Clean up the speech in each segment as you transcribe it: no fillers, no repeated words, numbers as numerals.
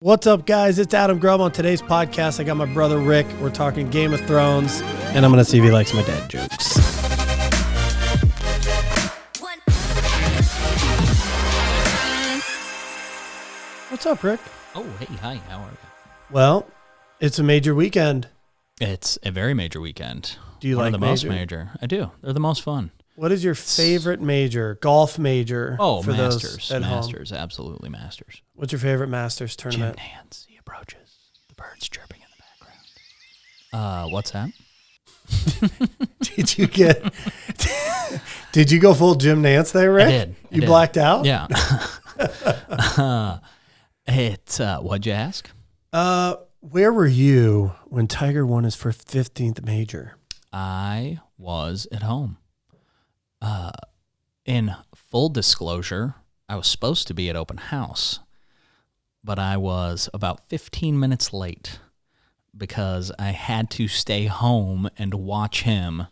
What's up, guys? It's Adam Grubb. On today's podcast, I got my brother Rick. We're talking Game of Thrones, and I'm going to see if he likes my dad jokes. What's up, Rick? Oh, hey, hi, how are you? Well, it's a major weekend. It's a very major weekend. Do you One like of the most major? I do. They're the most fun. What is your favorite major, golf major? Oh, for Masters. Those at Masters, home? Absolutely Masters. What's your favorite Masters tournament? Jim Nance, he approaches. The birds chirping in the background. What's that? Did you go full Jim Nance there, Rick? I did. You blacked out? Yeah. What'd you ask? Where were you when Tiger won his first 15th major? I was at home. In full disclosure, I was supposed to be at open house, but I was about 15 minutes late because I had to stay home and watch him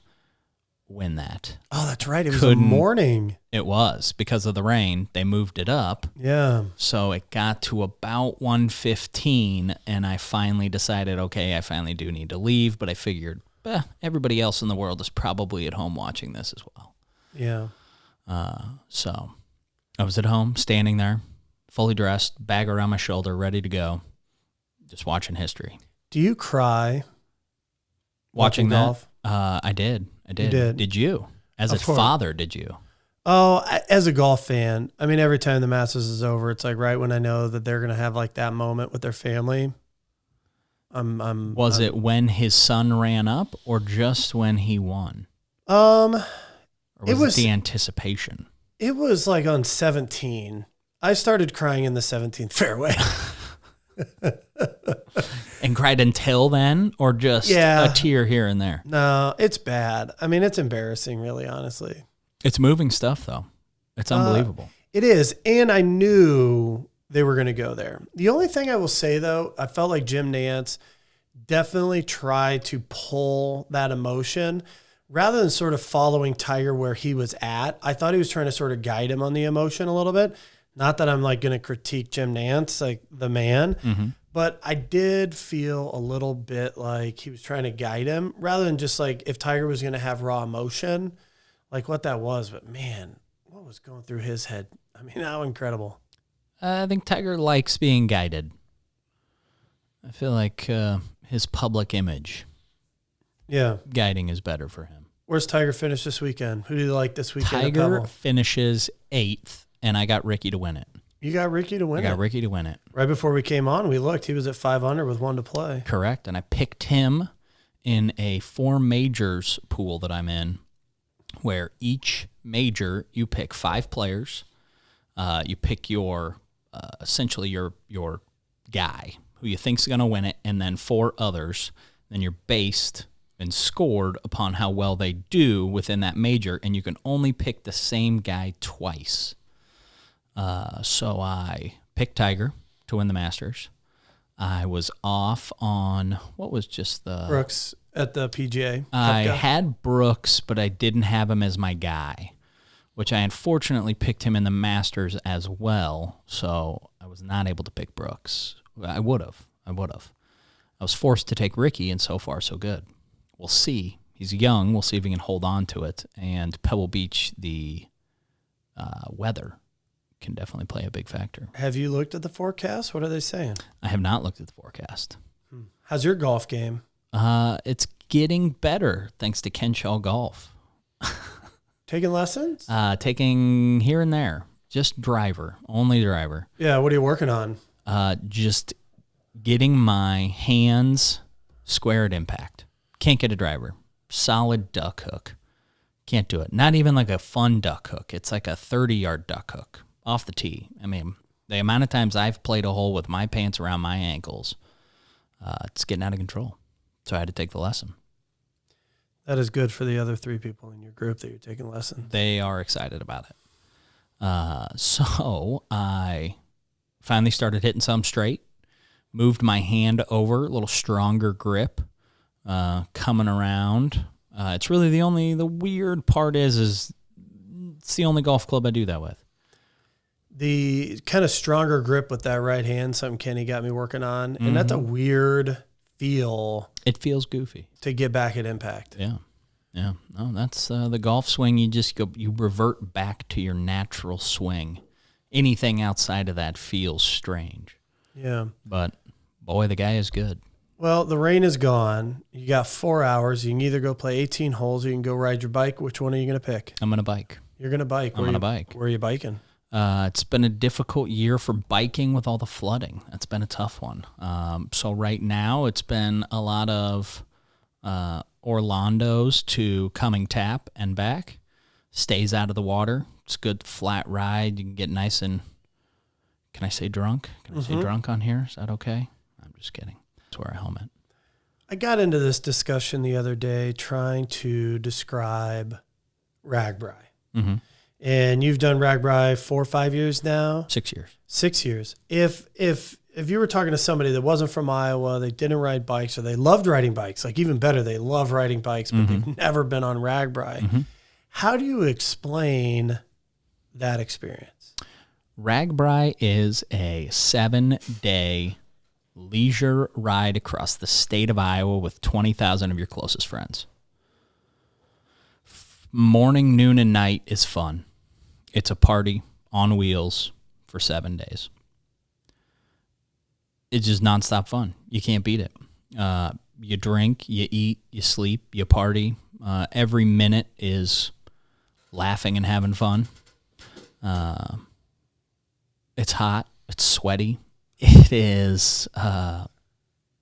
win that. Oh, that's right. It was a morning. It was. Because of the rain, they moved it up. Yeah. So it got to about 1:15, and I finally decided, okay, I finally do need to leave, but I figured everybody else in the world is probably at home watching this as well. Yeah. So I was at home, standing there, fully dressed, bag around my shoulder, ready to go, just watching history. Do you cry watching that? Golf? I did. You did? Did you? As a father, did you? Oh, as a golf fan, I mean, every time the Masters is over, it's like right when I know that they're going to have like that moment with their family. Was it when his son ran up or just when he won? Or was it the anticipation? It was like on 17. I started crying in the 17th fairway. And cried until then, or just a tear here and there? No, it's bad. I mean, it's embarrassing, really, honestly. It's moving stuff, though. It's unbelievable. It is, and I knew they were going to go there. The only thing I will say, though, I felt like Jim Nance definitely tried to pull that emotion rather than sort of following Tiger where he was at. I thought he was trying to sort of guide him on the emotion a little bit. Not that I'm like going to critique Jim Nance, like the man, but I did feel a little bit like he was trying to guide him rather than just like if Tiger was going to have raw emotion, like what that was. But man, what was going through his head? I mean, how incredible. I think Tiger likes being guided. I feel like his public image, guiding is better for him. Where's Tiger finish this weekend? Who do you like this weekend? Tiger finishes 8th, and I got Ricky to win it. You got Ricky to win it? I got Ricky to win it. Right before we came on, we looked. He was at 5 under with 1 to play. Correct, and I picked him in a 4 majors pool that I'm in, where each major you pick 5 players. You pick your essentially your guy who you think's going to win it, and then 4 others. Then you're based and scored upon how well they do within that major, and you can only pick the same guy twice. So I picked Tiger to win the Masters. I was off on what was just the Brooks at the PGA. I had Brooks, but I didn't have him as my guy, which I unfortunately picked him in the Masters as well. So I was not able to pick Brooks. I would have. I was forced to take Ricky, and so far so good. We'll see. He's young. We'll see if he can hold on to it. And Pebble Beach, the weather can definitely play a big factor. Have you looked at the forecast? What are they saying? I have not looked at the forecast. How's your golf game? It's getting better thanks to Kenshaw Golf. Taking lessons? Taking here and there. Just driver. Only driver. Yeah, what are you working on? Just getting my hands square at impact. Can't get a driver. Solid duck hook. Can't do it. Not even like a fun duck hook. It's like a 30-yard duck hook off the tee. I mean, the amount of times I've played a hole with my pants around my ankles, it's getting out of control. So I had to take the lesson. That is good for the other 3 people in your group that you're taking lessons. They are excited about it. So I finally started hitting some straight, moved my hand over, a little stronger grip, coming around. It's really the weird part is it's the only golf club I do that with. the kind of stronger grip with that right hand, something Kenny got me working on. And that's a weird feel. It feels goofy to get back at impact. Yeah. Yeah. No, that's the golf swing. You revert back to your natural swing. Anything outside of that feels strange. Yeah. But boy, the guy is good. Well, the rain is gone. You got 4 hours. You can either go play 18 holes or you can go ride your bike. Which one are you going to pick? I'm going to bike. You're going to bike. I'm going to bike. Where are you biking? It's been a difficult year for biking with all the flooding. It's been a tough one. So right now it's been a lot of Orlando's to Coming Tap and back. Stays out of the water. It's a good flat ride. You can get nice and, can I say drunk? Can I say drunk on here? Is that okay? I'm just kidding. Let's wear a helmet. I got into this discussion the other day trying to describe RAGBRAI. Mm-hmm. And you've done RAGBRAI 4 or 5 years now? 6 years. 6 years. If you were talking to somebody that wasn't from Iowa, they didn't ride bikes, or they loved riding bikes, like even better, they love riding bikes, but they've never been on RAGBRAI. How do you explain that experience? RAGBRAI is a 7-day leisure ride across the state of Iowa with 20,000 of your closest friends. Morning, noon, and night is fun. It's a party on wheels for 7 days. It's just nonstop fun. You can't beat it. You drink, you eat, you sleep, you party. Every minute is laughing and having fun. It's hot. It's sweaty. It is.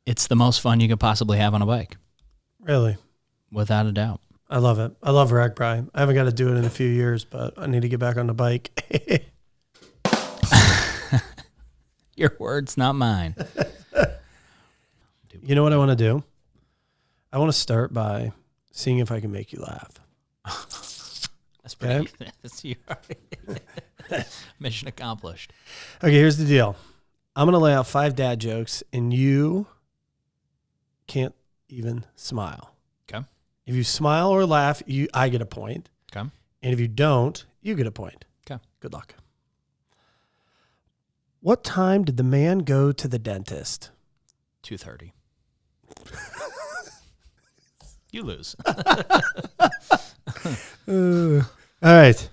It's the most fun you could possibly have on a bike. Really? Without a doubt. I love it. I love RAGBRAI. I haven't got to do it in a few years, but I need to get back on the bike. Your words, not mine. You know what I want to do? I want to start by seeing if I can make you laugh. That's pretty. Mission accomplished. Okay, here's the deal. I'm going to lay out 5 dad jokes, and you can't even smile. Okay. If you smile or laugh, I get a point. Okay. And if you don't, you get a point. Okay. Good luck. What time did the man go to the dentist? 2:30. You lose. All right.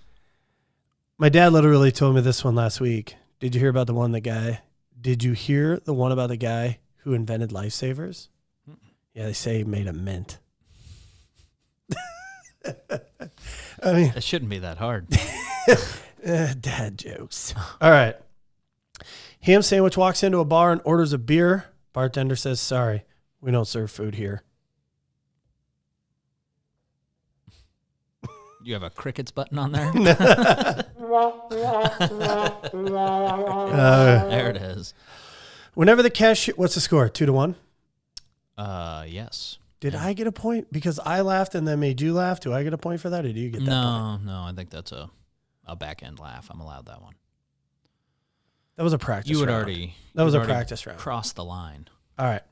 My dad literally told me this one last week. Did you hear about the one Did you hear the one about the guy who invented lifesavers? Yeah, they say he made a mint. I mean, it shouldn't be that hard. Dad jokes. All right. Ham sandwich walks into a bar and orders a beer. Bartender says, "Sorry, we don't serve food here." You have a crickets button on there? There it is. Whenever the cashier, what's the score? 2-1? Yes. Did I get a point? Because I laughed and then made you laugh. Do I get a point for that, or do you get that point? No, I think that's a back end laugh. I'm allowed that one. That was a practice round. That was a practice round. Crossed the line. All right.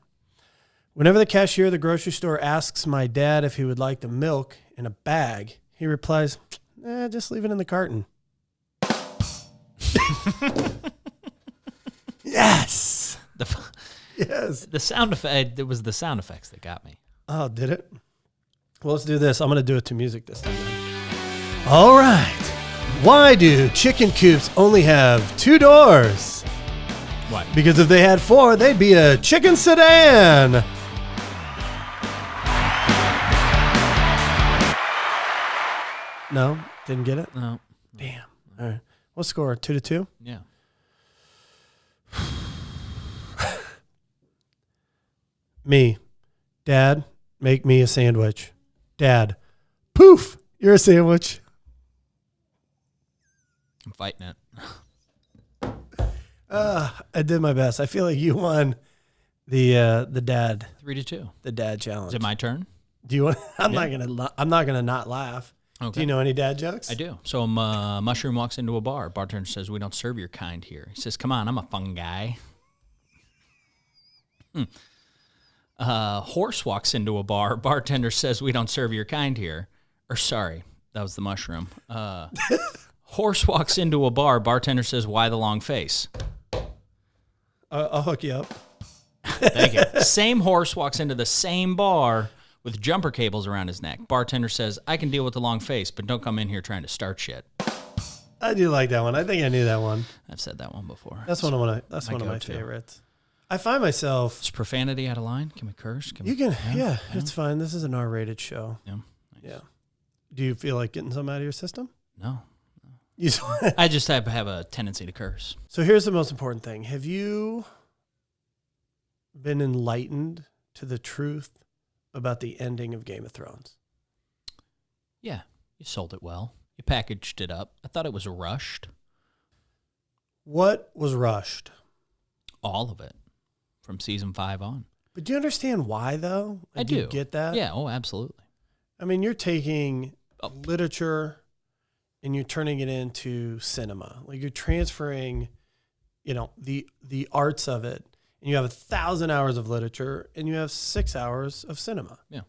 Whenever the cashier at the grocery store asks my dad if he would like the milk in a bag, he replies, just leave it in the carton. Yes. Yes. The sound effect, it was the sound effects that got me. Oh, did it? Well, let's do this. I'm going to do it to music this time. Then. All right. Why do chicken coops only have 2 doors? What? Because if they had 4, they'd be a chicken sedan. No? Didn't get it? No. Damn. All right. What score? 2-2? Yeah. Me. Dad, make me a sandwich. Dad. Poof. You're a sandwich. I'm fighting it. I did my best. I feel like you won the dad. 3-2. The dad challenge. Is it my turn? Do you want? I'm not gonna not laugh. Okay. Do you know any dad jokes? I do. So Mushroom walks into a bar. Bartender says, "We don't serve your kind here." He says, "Come on, I'm a fun guy." Horse walks into a bar. Bartender says, "We don't serve your kind here." Or sorry, that was the Mushroom. Horse walks into a bar. Bartender says, "Why the long face?" I'll hook you up. Thank you. Same horse walks into the same bar with jumper cables around his neck. Bartender says, "I can deal with the long face, but don't come in here trying to start shit." I do like that one. I think I knew that one. I've said that one before. That's one of my favorites. I find myself. Is profanity out of line? Can we curse? Yeah, it's fine. This is an R-rated show. Yeah. Nice. Yeah. Do you feel like getting some out of your system? No. I just have a tendency to curse. So here's the most important thing. Have you been enlightened to the truth about the ending of Game of Thrones? Yeah. You sold it well. You packaged it up. I thought it was rushed. What was rushed? All of it. From season 5 on. But do you understand why, though? I do. You get that? Yeah, absolutely. I mean, you're taking literature and you're turning it into cinema. Like you're transferring, the arts of it. And you have 1,000 hours of literature and you have 6 hours of cinema. Yeah.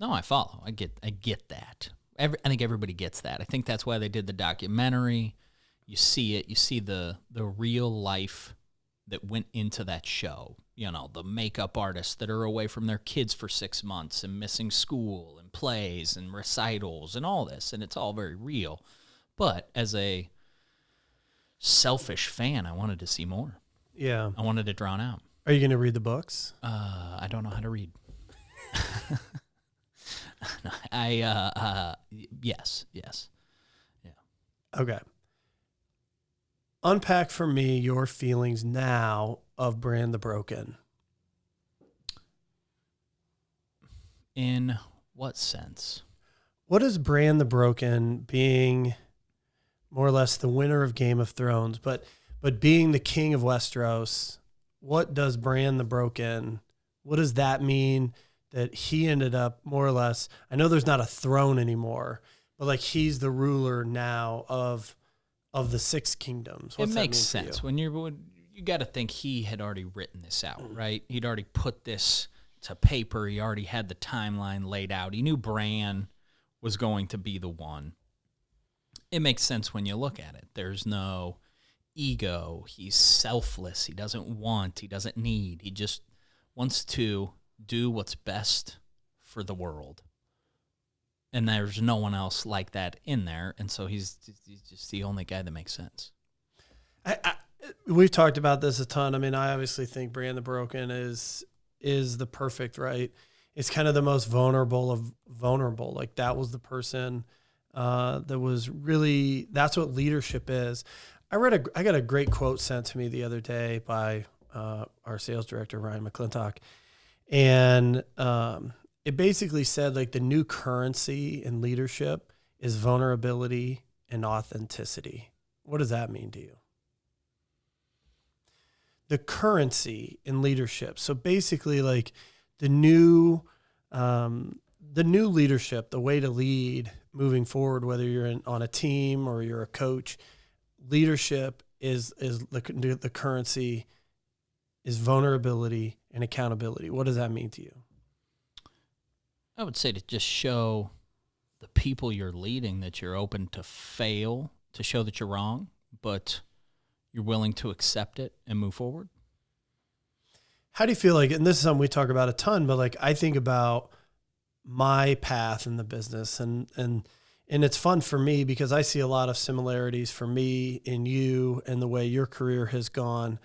No, I follow. I get that. I think everybody gets that. I think that's why they did the documentary. You see it. You see the real life that went into that show. The makeup artists that are away from their kids for 6 months and missing school and plays and recitals and all this. And it's all very real. But as a selfish fan, I wanted to see more. Yeah. I wanted it drawn out. Are you going to read the books? I don't know how to read. Yes. Yeah. Okay. Unpack for me your feelings now of Brand the Broken. In what sense? What is Brand the Broken being more or less the winner of Game of Thrones, but being the king of Westeros? What does Brand the Broken, what does that mean that he ended up more or less, I know there's not a throne anymore, but like he's the ruler now of the 6 kingdoms. What's it makes that mean sense. for When you got to think he had already written this out, right? He'd already put this to paper. He already had the timeline laid out. He knew Bran was going to be the one. It makes sense when you look at it. There's no ego. He's selfless. He doesn't want. He doesn't need. He just wants to do what's best for the world. And there's no one else like that in there. And so he's just the only guy that makes sense. We've talked about this a ton. I mean, I obviously think Brand the Broken is the perfect, right? It's kind of the most vulnerable of vulnerable. Like that was the person that was really, that's what leadership is. I got a great quote sent to me the other day by our sales director, Ryan McClintock. And it basically said like the new currency in leadership is vulnerability and authenticity. What does that mean to you? The currency in leadership. So basically like the new leadership, the way to lead moving forward, whether you're on a team or you're a coach, leadership is the currency is vulnerability and accountability. What does that mean to you? I would say to just show the people you're leading that you're open to fail, to show that you're wrong, but you're willing to accept it and move forward. How do you feel like, and this is something we talk about a ton, but like I think about my path in the business and it's fun for me because I see a lot of similarities for me in you and the way your career has gone.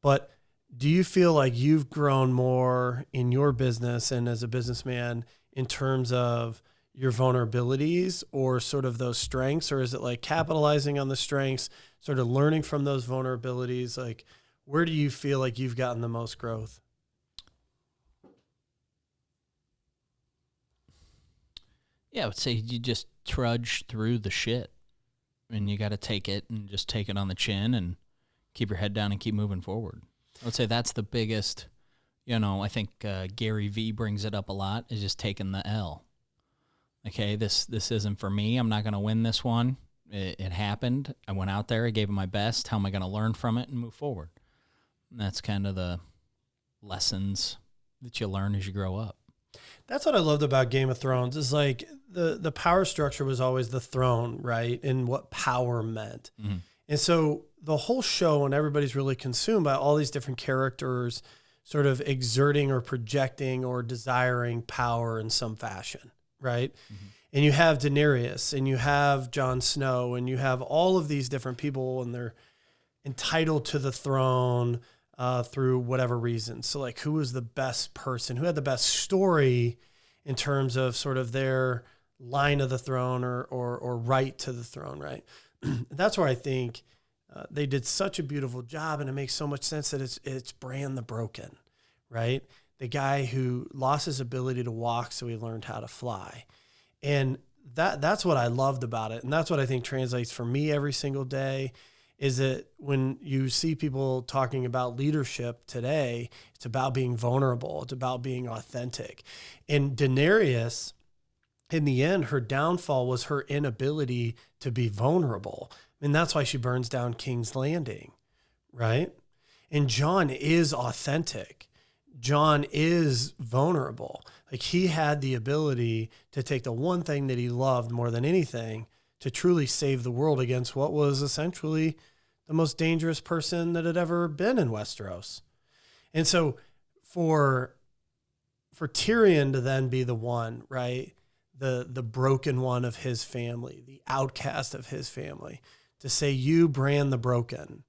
But do you feel like you've grown more in your business and as a businessman in terms of your vulnerabilities or sort of those strengths? Or is it like capitalizing on the strengths, sort of learning from those vulnerabilities? Like, where do you feel like you've gotten the most growth? Yeah, I would say you just trudge through the shit. And you got to take it and just take it on the chin and keep your head down and keep moving forward. I would say that's the biggest, I think Gary V brings it up a lot, is just taking the L. Okay, this isn't for me. I'm not going to win this one. It happened. I went out there. I gave it my best. How am I going to learn from it and move forward? And that's kind of the lessons that you learn as you grow up. That's what I loved about Game of Thrones is like the power structure was always the throne, right? And what power meant. And so the whole show, and everybody's really consumed by all these different characters sort of exerting or projecting or desiring power in some fashion, right? And you have Daenerys, and you have Jon Snow, and you have all of these different people, and they're entitled to the throne through whatever reason. So like, who was the best person? Who had the best story in terms of sort of their line of the throne or right to the throne, right? That's where I think they did such a beautiful job, and it makes so much sense that it's Bran the Broken, right? The guy who lost his ability to walk, so he learned how to fly. And that's what I loved about it. And that's what I think translates for me every single day, is that when you see people talking about leadership today, it's about being vulnerable. It's about being authentic. And Daenerys, in the end, her downfall was her inability to be vulnerable. And that's why she burns down King's Landing, right? And Jon is authentic. Jon is vulnerable. Like, he had the ability to take the one thing that he loved more than anything to truly save the world against what was essentially the most dangerous person that had ever been in Westeros. And so for Tyrion to then be the one, right, the broken one of his family, the outcast of his family, to say, you, Bran the Broken,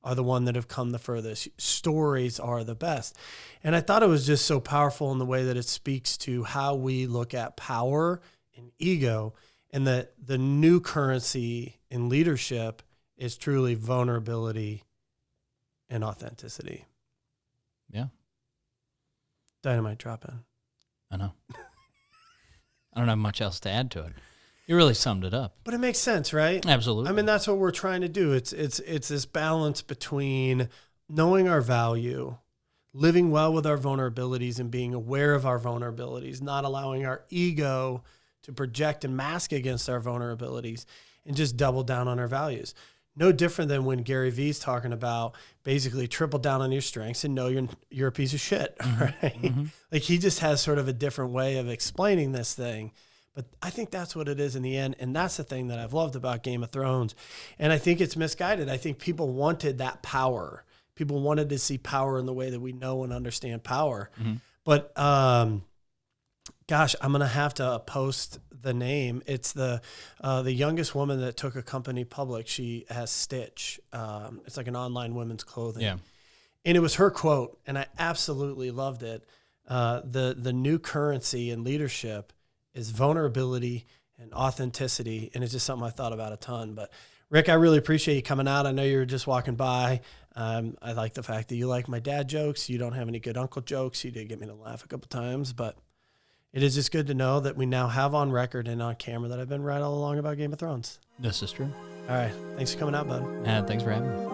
are the one that have come the furthest. Stories are the best. And I thought it was just so powerful in the way that it speaks to how we look at power and ego, and that the new currency in leadership is truly vulnerability and authenticity. Yeah. Dynamite drop in. I know. I don't have much else to add to it. You really summed it up. But it makes sense, right? Absolutely. I mean, that's what we're trying to do. It's this balance between knowing our value, living well with our vulnerabilities, and being aware of our vulnerabilities, not allowing our ego to project and mask against our vulnerabilities, and just double down on our values. No different than when Gary Vee's talking about basically triple down on your strengths and know you're a piece of shit, right? Like, he just has sort of a different way of explaining this thing. But I think that's what it is in the end. And that's the thing that I've loved about Game of Thrones. And I think it's misguided. I think people wanted that power. People wanted to see power in the way that we know and understand power. But, gosh, I'm going to have to post the name. It's the youngest woman that took a company public. She has Stitch. It's like an online women's clothing. Yeah. And it was her quote, and I absolutely loved it. The new currency in leadership is vulnerability and authenticity. And it's just something I thought about a ton. But Rick, I really appreciate you coming out. I know you were just walking by. I like the fact that you like my dad jokes. You don't have any good uncle jokes. You did get me to laugh a couple times, but it is just good to know that we now have on record and on camera that I've been right all along about Game of Thrones. This is true. All right. Thanks for coming out, bud. Thanks for having me.